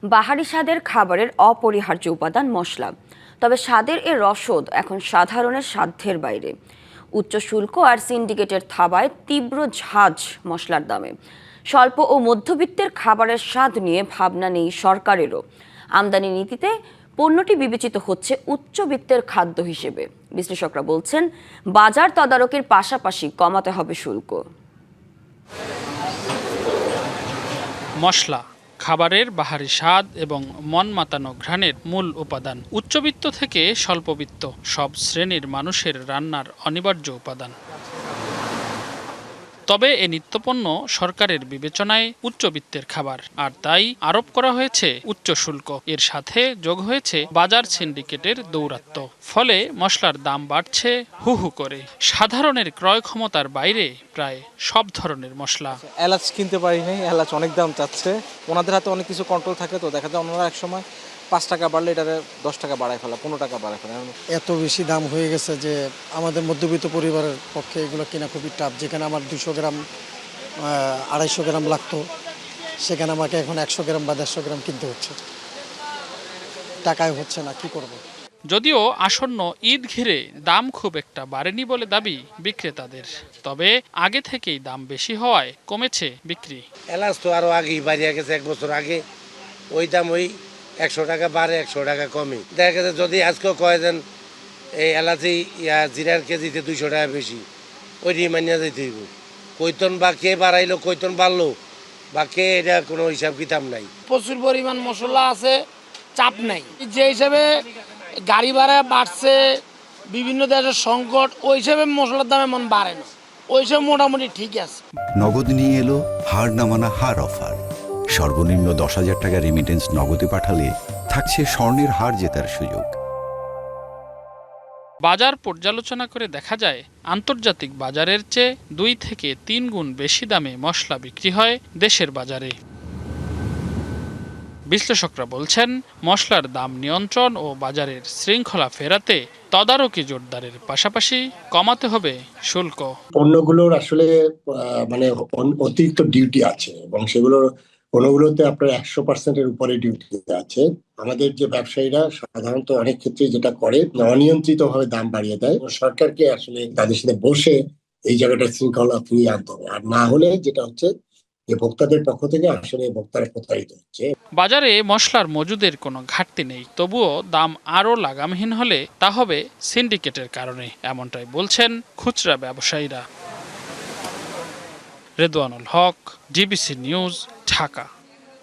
বাহারি স্বাদের খাবারের অপরিহার্য উপাদান মশলা, তবে স্বাদের এ রসদ এখন সাধারণের সাধ্যের বাইরে। উচ্চ শুল্ক আর সিন্ডিকেটের থাবায় তীব্র ঝাঁজ মশলার দামে স্বল্প ও মধ্যবিত্তের খাবারের স্বাদ নিয়ে ভাবনা নেই সরকারেরও। আমদানি নীতিতে পণ্যটি বিবেচিত হচ্ছে উচ্চবিত্তের খাদ্য হিসেবে। বিশ্লেষকরা বলছেন, বাজার তদারকির পাশাপাশি কমাতে হবে শুল্ক। মশলা খাবারের বাহারি স্বাদ এবং মন মাতানো ঘ্রাণের মূল উপাদান। উচ্চবিত্ত থেকে স্বল্পবিত্ত সব শ্রেণীর মানুষের রান্নার অনিবার্য উপাদান। তবে এ নিত্যপণ্য সরকারের বিবেচনায় উচ্চবিত্তের খাবার, আর তাই আরোপ করা হয়েছে উচ্চ শুল্ক। এর সাথে যোগ হয়েছে বাজার সিন্ডিকেটের দৌরাত্ম্য। ফলে মশলার দাম বাড়ছে হু হু করে। সাধারণের ক্রয় ক্ষমতার বাইরে প্রায় সব ধরনের মশলা। এলাচ কিনতে পারি নাই, এলাচ অনেক দাম চাচ্ছে। ওনাদের হাতে অনেক কিছু কন্ট্রোল থাকে, তো দেখা যায় ওনারা একসময় 5 টাকা বাড়লে এটারে 10 টাকা বাড়ায় ফেলা, 15 টাকা বাড়ায় ফেলা। এত বেশি দাম হয়ে গেছে যে আমাদের মধ্যবিত্ত পরিবারের পক্ষে এগুলো কেনা খুবই টাফ। যেখানে আমার 200 গ্রাম 250 গ্রাম লাগতো, সেখানে আমাকে এখন 100 গ্রাম বা 150 গ্রাম কিনতে হচ্ছে। টাকায় হচ্ছে না, কি করব। যদিও আসন্ন ঈদ ঘিরে দাম খুব একটা বাড়েনি বলে দাবি বিক্রেতাদের, তবে আগে থেকেই দাম বেশি হওয়ায় কমেছে বিক্রি। এলাচ তো আরো আগেই বাড়িয়ে গেছে, 1 বছর আগে ওই দাম ওই 100 টাকা বাড়ে, 100 টাকা কমে। দেখা গেছে যদি আজকেও কয় দেন এই এলাচি জিরার কেজিতে 200 টাকা বেশি, ওই মানিয়া যেতে হইব। কৈতন বা কে বাড়াইলো, কৈতন বাড়লো বা কে, এটা কোনো হিসাব কিতাব নাই। প্রচুর পরিমাণ মশলা আছে, চাপ নাই। যে হিসাবে গাড়ি ভাড়া বাড়ছে, বিভিন্ন দেশের সংকট, ওই হিসাবে মশলার দাম এমন বাড়ে না, ওই হিসাবে মোটামুটি ঠিক আছে। নগদ নিয়ে এলো হার না মানা হার অফার। সর্বনিম্ন 10,000 টাকা রেমিটেন্স নগদে পাঠালে থাকছে স্বর্ণের হার জেতার সুযোগ। বাজার পর্যালোচনা করে দেখা যায়, আন্তর্জাতিক বাজারের চেয়ে 2 থেকে 3 গুণ বেশি দামে মশলা বিক্রি হয় দেশের বাজারে। বিশ্লেষকরা বলছেন, মশলার দাম নিয়ন্ত্রণ ও বাজারের শৃঙ্খলা ফেরাতে তদারকি জোরদারের পাশাপাশি কমাতে হবে শুল্ক। পণ্যগুলোর আসলে মানে অতিরিক্ত ডিউটি আছে এবং সেগুলোর পণ্যগুলোতে আপনার 100%-এর উপরে ডিউটি আছে। আমাদের যে ব্যবসায়ীরা সাধারণত অনেক ক্ষেত্রে যেটা করে, অনিয়ন্ত্রিত ভাবে দাম বাড়িয়ে দেয়। সরকারকে আসলে তাদের সাথে বসে এই জায়গাটা শৃঙ্খলা ফিরিয়ে আনতে হবে, আর না হলে যেটা হচ্ছে যে ভোক্তাদের পক্ষ থেকে আসলে ভোক্তারা প্রতারিত হচ্ছে। বাজারে মশলার মজুদের কোনো ঘাটতি নেই, তবুও দাম আরও লাগামহীন হলে তা হবে সিন্ডিকেটের কারণে, এমনটাই বলছেন খুচরা ব্যবসায়ীরা। রেদওয়ানুল হক, ডিবিসি নিউজ, ঢাকা।